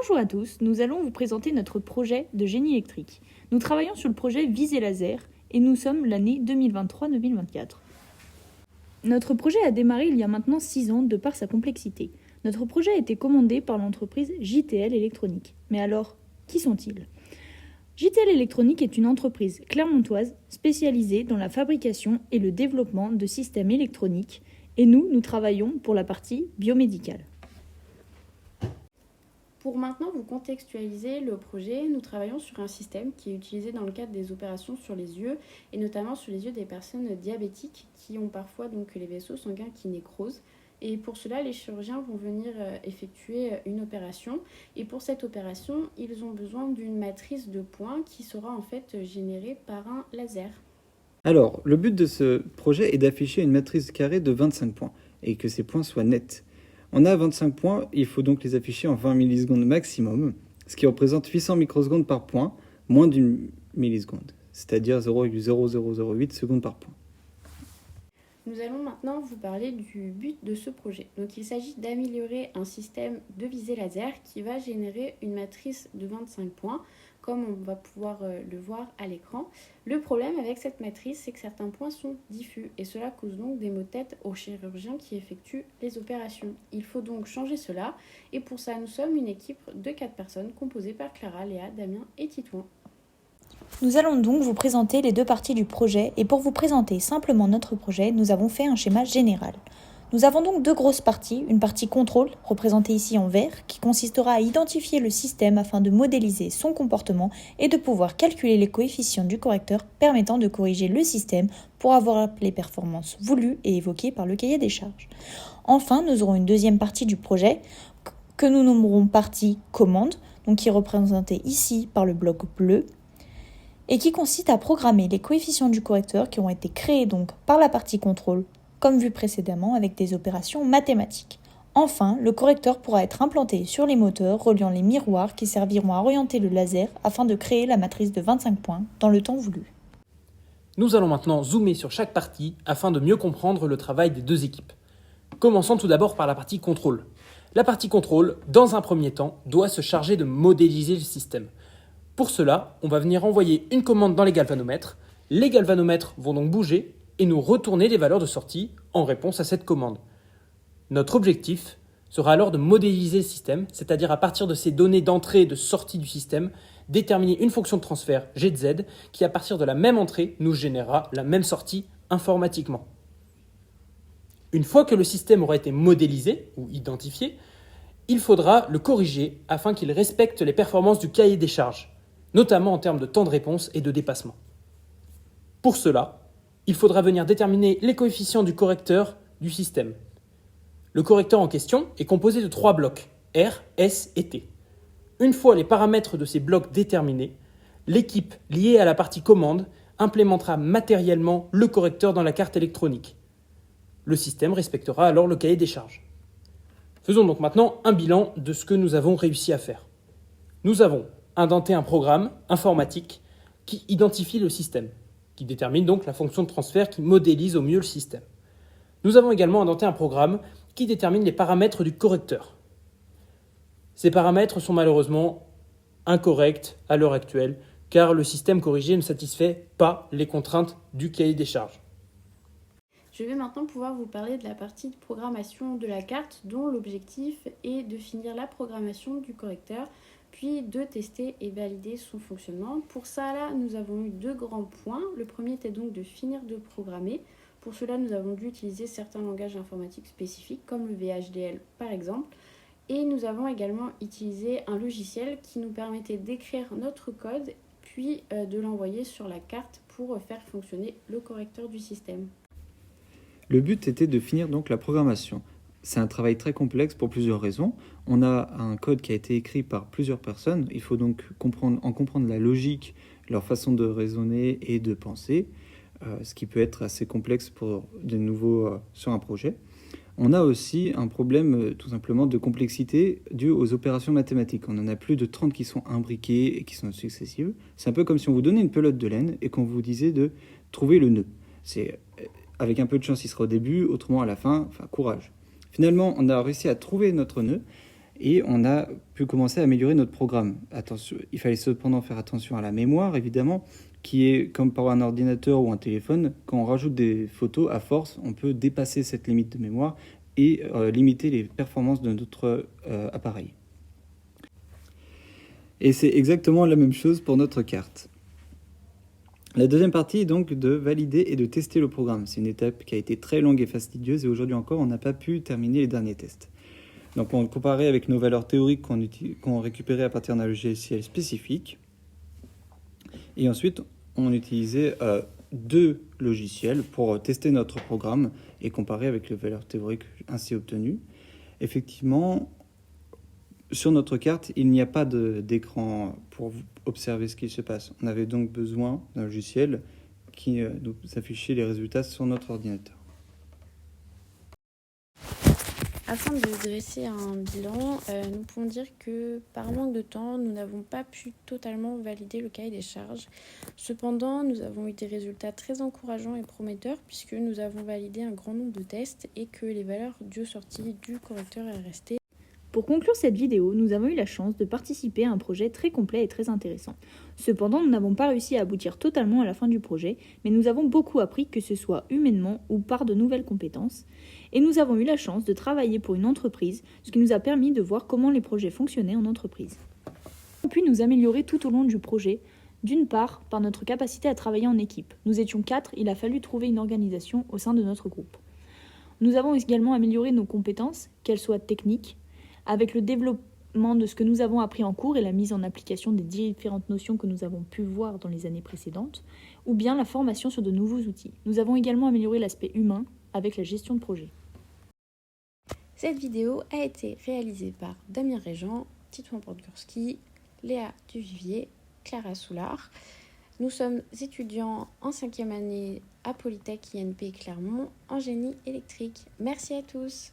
Bonjour à tous, nous allons vous présenter notre projet de génie électrique. Nous travaillons sur le projet Visée Laser et nous sommes l'année 2023-2024. Notre projet a démarré il y a maintenant 6 ans de par sa complexité. Notre projet a été commandé par l'entreprise JTL Électronique. Mais alors, qui sont-ils ? JTL Électronique est une entreprise clermontoise spécialisée dans la fabrication et le développement de systèmes électroniques et nous travaillons pour la partie biomédicale. Pour maintenant vous contextualiser le projet, nous travaillons sur un système qui est utilisé dans le cadre des opérations sur les yeux et notamment sur les yeux des personnes diabétiques qui ont parfois donc les vaisseaux sanguins qui nécrosent. Et pour cela, les chirurgiens vont venir effectuer une opération. Et pour cette opération, ils ont besoin d'une matrice de points qui sera en fait générée par un laser. Alors, le but de ce projet est d'afficher une matrice carrée de 25 points et que ces points soient nets. On a 25 points, il faut donc les afficher en 20 millisecondes maximum, ce qui représente 800 microsecondes par point, moins d'une milliseconde, c'est-à-dire 0,0008 secondes par point. Nous allons maintenant vous parler du but de ce projet. Donc il s'agit d'améliorer un système de visée laser qui va générer une matrice de 25 points, comme on va pouvoir le voir à l'écran. Le problème avec cette matrice, c'est que certains points sont diffus et cela cause donc des maux de tête aux chirurgiens qui effectuent les opérations. Il faut donc changer cela et pour ça, nous sommes une équipe de 4 personnes composée par Clara, Léa, Damien et Titouan. Nous allons donc vous présenter les 2 parties du projet et pour vous présenter simplement notre projet, nous avons fait un schéma général. Nous avons donc 2 grosses parties, une partie contrôle, représentée ici en vert, qui consistera à identifier le système afin de modéliser son comportement et de pouvoir calculer les coefficients du correcteur permettant de corriger le système pour avoir les performances voulues et évoquées par le cahier des charges. Enfin, nous aurons une deuxième partie du projet que nous nommerons partie commande, donc qui est représentée ici par le bloc bleu, et qui consiste à programmer les coefficients du correcteur qui ont été créés donc par la partie contrôle, comme vu précédemment avec des opérations mathématiques. Enfin, le correcteur pourra être implanté sur les moteurs reliant les miroirs qui serviront à orienter le laser afin de créer la matrice de 25 points dans le temps voulu. Nous allons maintenant zoomer sur chaque partie afin de mieux comprendre le travail des 2 équipes. Commençons tout d'abord par la partie contrôle. La partie contrôle, dans un premier temps, doit se charger de modéliser le système. Pour cela, on va venir envoyer une commande dans les galvanomètres. Les galvanomètres vont donc bouger et nous retourner les valeurs de sortie en réponse à cette commande. Notre objectif sera alors de modéliser le système, c'est-à-dire à partir de ces données d'entrée et de sortie du système, déterminer une fonction de transfert G de Z qui, à partir de la même entrée, nous générera la même sortie informatiquement. Une fois que le système aura été modélisé ou identifié, il faudra le corriger afin qu'il respecte les performances du cahier des charges, notamment en termes de temps de réponse et de dépassement. Pour cela, il faudra venir déterminer les coefficients du correcteur du système. Le correcteur en question est composé de 3 blocs, R, S et T. Une fois les paramètres de ces blocs déterminés, l'équipe liée à la partie commande implémentera matériellement le correcteur dans la carte électronique. Le système respectera alors le cahier des charges. Faisons donc maintenant un bilan de ce que nous avons réussi à faire. Nous avons indenté un programme informatique qui identifie le système, qui détermine donc la fonction de transfert qui modélise au mieux le système. Nous avons également indenté un programme qui détermine les paramètres du correcteur. Ces paramètres sont malheureusement incorrects à l'heure actuelle, car le système corrigé ne satisfait pas les contraintes du cahier des charges. Je vais maintenant pouvoir vous parler de la partie de programmation de la carte dont l'objectif est de finir la programmation du correcteur puis de tester et valider son fonctionnement. Pour ça, là, nous avons eu 2 grands points. Le premier était donc de finir de programmer. Pour cela, nous avons dû utiliser certains langages informatiques spécifiques, comme le VHDL par exemple. Et nous avons également utilisé un logiciel qui nous permettait d'écrire notre code, puis de l'envoyer sur la carte pour faire fonctionner le correcteur du système. Le but était de finir donc la programmation. C'est un travail très complexe pour plusieurs raisons. On a un code qui a été écrit par plusieurs personnes. Il faut donc comprendre la logique, leur façon de raisonner et de penser, ce qui peut être assez complexe pour de nouveaux sur un projet. On a aussi un problème tout simplement de complexité dû aux opérations mathématiques. On en a plus de 30 qui sont imbriquées et qui sont successives. C'est un peu comme si on vous donnait une pelote de laine et qu'on vous disait de trouver le nœud. Avec un peu de chance, il sera au début, autrement à la fin, courage. Finalement, on a réussi à trouver notre nœud Et on a pu commencer à améliorer notre programme. Attention, il fallait cependant faire attention à la mémoire, évidemment, qui est comme par un ordinateur ou un téléphone. Quand on rajoute des photos, à force, on peut dépasser cette limite de mémoire et limiter les performances de notre appareil. Et c'est exactement la même chose pour notre carte. La deuxième partie est donc de valider et de tester le programme. C'est une étape qui a été très longue et fastidieuse et aujourd'hui encore, on n'a pas pu terminer les derniers tests. Donc on comparait avec nos valeurs théoriques qu'on récupérait à partir d'un logiciel spécifique. Et ensuite, on utilisait 2 logiciels pour tester notre programme et comparer avec les valeurs théoriques ainsi obtenues. Effectivement, sur notre carte, il n'y a pas d'écran pour observer ce qui se passe. On avait donc besoin d'un logiciel qui nous affichait les résultats sur notre ordinateur. Afin de dresser un bilan, nous pouvons dire que par manque de temps, nous n'avons pas pu totalement valider le cahier des charges. Cependant, nous avons eu des résultats très encourageants et prometteurs puisque nous avons validé un grand nombre de tests et que les valeurs de sortie du correcteur est restées. Pour conclure cette vidéo, nous avons eu la chance de participer à un projet très complet et très intéressant. Cependant, nous n'avons pas réussi à aboutir totalement à la fin du projet, mais nous avons beaucoup appris, que ce soit humainement ou par de nouvelles compétences. Et nous avons eu la chance de travailler pour une entreprise, ce qui nous a permis de voir comment les projets fonctionnaient en entreprise. Nous avons pu nous améliorer tout au long du projet, d'une part par notre capacité à travailler en équipe. Nous étions 4, il a fallu trouver une organisation au sein de notre groupe. Nous avons également amélioré nos compétences, qu'elles soient techniques, avec le développement de ce que nous avons appris en cours et la mise en application des différentes notions que nous avons pu voir dans les années précédentes, ou bien la formation sur de nouveaux outils. Nous avons également amélioré l'aspect humain avec la gestion de projet. Cette vidéo a été réalisée par Damien Régent, Titouan Podgorski, Léa Duvivier, Clara Soulard. Nous sommes étudiants en 5e année à Polytech INP Clermont en génie électrique. Merci à tous.